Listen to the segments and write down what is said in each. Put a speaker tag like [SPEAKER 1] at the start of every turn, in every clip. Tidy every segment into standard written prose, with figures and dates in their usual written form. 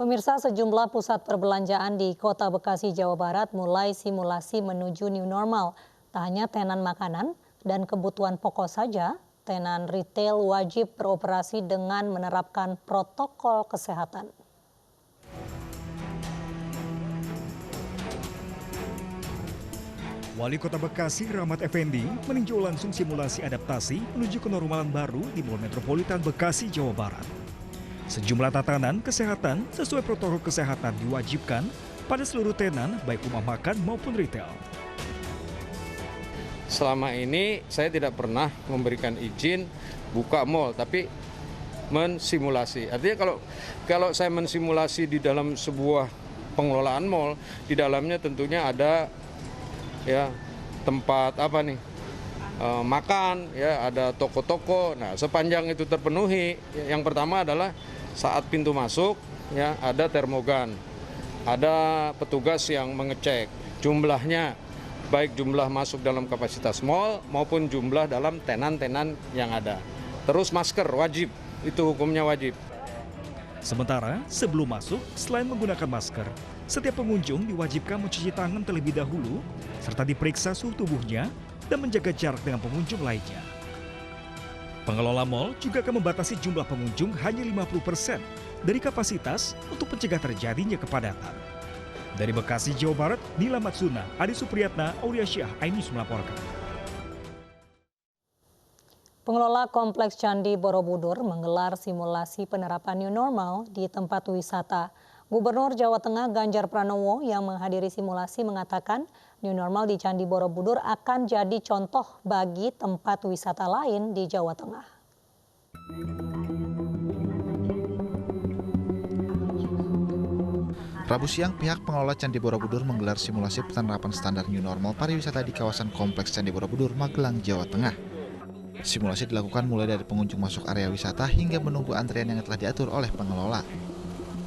[SPEAKER 1] Pemirsa, sejumlah pusat perbelanjaan di Kota Bekasi, Jawa Barat mulai simulasi menuju new normal. Tak hanya tenan makanan dan kebutuhan pokok saja, tenan retail wajib beroperasi dengan menerapkan protokol kesehatan.
[SPEAKER 2] Wali Kota Bekasi, Rahmat Effendi, meninjau langsung simulasi adaptasi menuju kenormalan baru di Mall Metropolitan Bekasi, Jawa Barat. Sejumlah tatanan kesehatan sesuai protokol kesehatan diwajibkan pada seluruh tenan, baik rumah makan maupun retail.
[SPEAKER 3] Selama ini saya tidak pernah memberikan izin buka mal, tapi mensimulasi. Artinya kalau saya mensimulasi di dalam sebuah pengelolaan mal, di dalamnya tentunya ada tempat makan, ada toko-toko. Nah, sepanjang itu terpenuhi, yang pertama adalah saat pintu masuk ada termogan, ada petugas yang mengecek jumlahnya, baik jumlah masuk dalam kapasitas mal maupun jumlah dalam tenan-tenan yang ada. Terus masker wajib, itu hukumnya wajib.
[SPEAKER 2] Sementara sebelum masuk, selain menggunakan masker, setiap pengunjung diwajibkan mencuci tangan terlebih dahulu, serta diperiksa suhu tubuhnya dan menjaga jarak dengan pengunjung lainnya. Pengelola mal juga akan membatasi jumlah pengunjung hanya 50% dari kapasitas untuk mencegah terjadinya kepadatan. Dari Bekasi, Jawa Barat, Nila Matsuna, Adi Supriyatna, Aulia Syah, iNews melaporkan.
[SPEAKER 1] Pengelola Kompleks Candi Borobudur menggelar simulasi penerapan new normal di tempat wisata. Gubernur Jawa Tengah Ganjar Pranowo yang menghadiri simulasi mengatakan new normal di Candi Borobudur akan jadi contoh bagi tempat wisata lain di Jawa Tengah.
[SPEAKER 4] Rabu siang, pihak pengelola Candi Borobudur menggelar simulasi penerapan standar new normal pariwisata di kawasan Kompleks Candi Borobudur, Magelang, Jawa Tengah. Simulasi dilakukan mulai dari pengunjung masuk area wisata hingga menunggu antrian yang telah diatur oleh pengelola.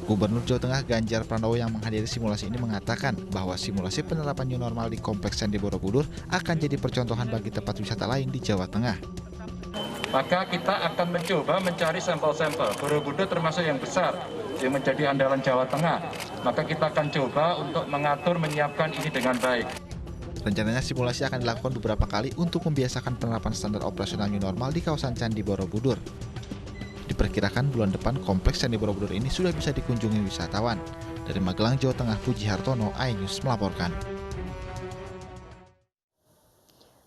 [SPEAKER 4] Gubernur Jawa Tengah Ganjar Pranowo yang menghadiri simulasi ini mengatakan bahwa simulasi penerapan new normal di Kompleks Candi Borobudur akan jadi percontohan bagi tempat wisata lain di Jawa Tengah.
[SPEAKER 5] Maka kita akan mencoba mencari sampel-sampel. Borobudur termasuk yang besar, yang menjadi andalan Jawa Tengah. Maka kita akan coba untuk mengatur, menyiapkan ini dengan baik.
[SPEAKER 4] Rencananya simulasi akan dilakukan beberapa kali untuk membiasakan penerapan standar operasional new normal di kawasan Candi Borobudur. Diperkirakan bulan depan Kompleks Candi Borobudur ini sudah bisa dikunjungi wisatawan. Dari Magelang, Jawa Tengah, Puji Hartono, iNews melaporkan.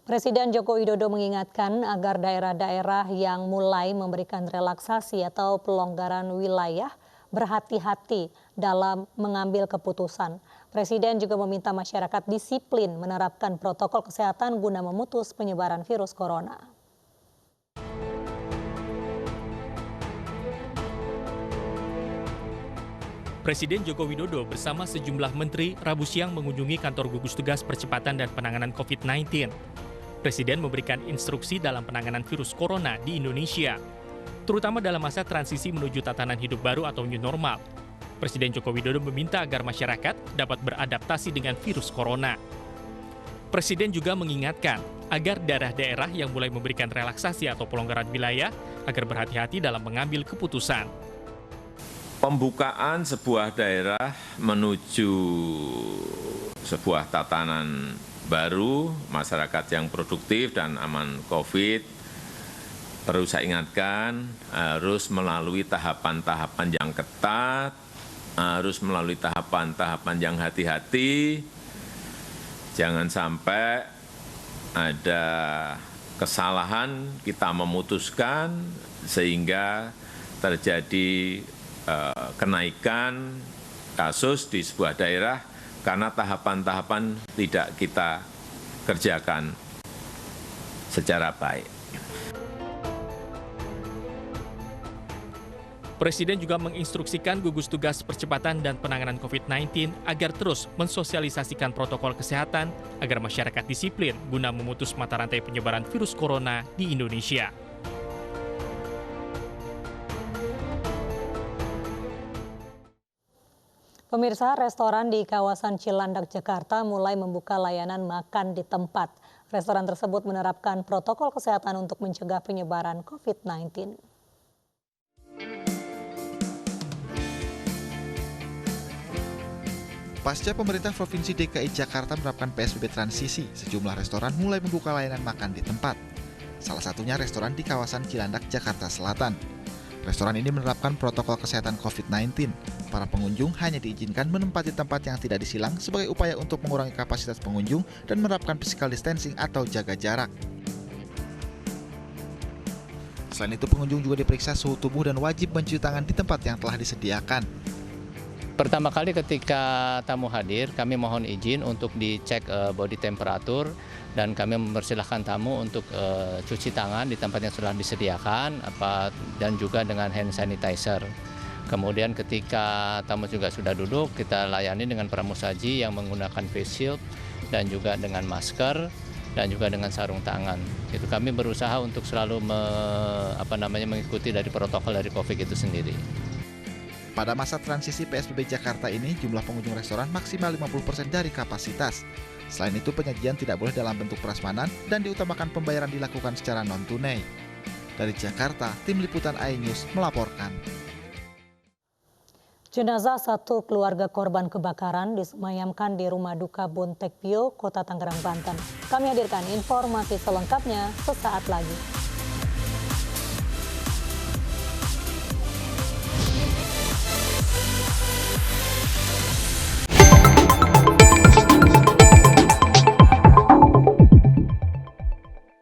[SPEAKER 1] Presiden Joko Widodo mengingatkan agar daerah-daerah yang mulai memberikan relaksasi atau pelonggaran wilayah berhati-hati dalam mengambil keputusan. Presiden juga meminta masyarakat disiplin menerapkan protokol kesehatan guna memutus penyebaran virus corona.
[SPEAKER 6] Presiden Joko Widodo bersama sejumlah menteri Rabu siang mengunjungi kantor gugus tugas percepatan dan penanganan COVID-19. Presiden memberikan instruksi dalam penanganan virus corona di Indonesia, terutama dalam masa transisi menuju tatanan hidup baru atau new normal. Presiden Joko Widodo meminta agar masyarakat dapat beradaptasi dengan virus corona. Presiden juga mengingatkan agar daerah-daerah yang mulai memberikan relaksasi atau pelonggaran wilayah agar berhati-hati dalam mengambil keputusan.
[SPEAKER 7] Pembukaan sebuah daerah menuju sebuah tatanan baru, masyarakat yang produktif dan aman COVID, perlu saya ingatkan harus melalui tahapan-tahapan yang ketat, harus melalui tahapan-tahapan yang hati-hati. Jangan sampai ada kesalahan kita memutuskan sehingga terjadi kenaikan kasus di sebuah daerah karena tahapan-tahapan tidak kita kerjakan secara baik.
[SPEAKER 6] Presiden juga menginstruksikan gugus tugas percepatan dan penanganan COVID-19 agar terus mensosialisasikan protokol kesehatan agar masyarakat disiplin guna memutus mata rantai penyebaran virus corona di Indonesia.
[SPEAKER 1] Pemirsa, restoran di kawasan Cilandak, Jakarta mulai membuka layanan makan di tempat. Restoran tersebut menerapkan protokol kesehatan untuk mencegah penyebaran COVID-19.
[SPEAKER 4] Pasca pemerintah Provinsi DKI Jakarta menerapkan PSBB transisi, sejumlah restoran mulai membuka layanan makan di tempat. Salah satunya restoran di kawasan Cilandak, Jakarta Selatan. Restoran ini menerapkan protokol kesehatan COVID-19. Para pengunjung hanya diizinkan menempati tempat yang tidak disilang sebagai upaya untuk mengurangi kapasitas pengunjung dan menerapkan physical distancing atau jaga jarak. Selain itu, pengunjung juga diperiksa suhu tubuh dan wajib mencuci tangan di tempat yang telah disediakan.
[SPEAKER 8] Pertama kali ketika tamu hadir, kami mohon izin untuk dicek body temperature dan kami mempersilahkan tamu untuk cuci tangan di tempat yang sudah disediakan dan juga dengan hand sanitizer. Kemudian ketika tamu juga sudah duduk, kita layani dengan pramusaji yang menggunakan face shield dan juga dengan masker dan juga dengan sarung tangan. Itu kami berusaha untuk selalu mengikuti dari protokol dari COVID itu sendiri.
[SPEAKER 4] Pada masa transisi PSBB Jakarta ini, jumlah pengunjung restoran maksimal 50% dari kapasitas. Selain itu, penyajian tidak boleh dalam bentuk prasmanan dan diutamakan pembayaran dilakukan secara non-tunai. Dari Jakarta, Tim Liputan iNews melaporkan.
[SPEAKER 1] Jenazah satu keluarga korban kebakaran disemayamkan di Rumah Duka Bontekpio, Kota Tangerang, Banten. Kami hadirkan informasi selengkapnya sesaat lagi.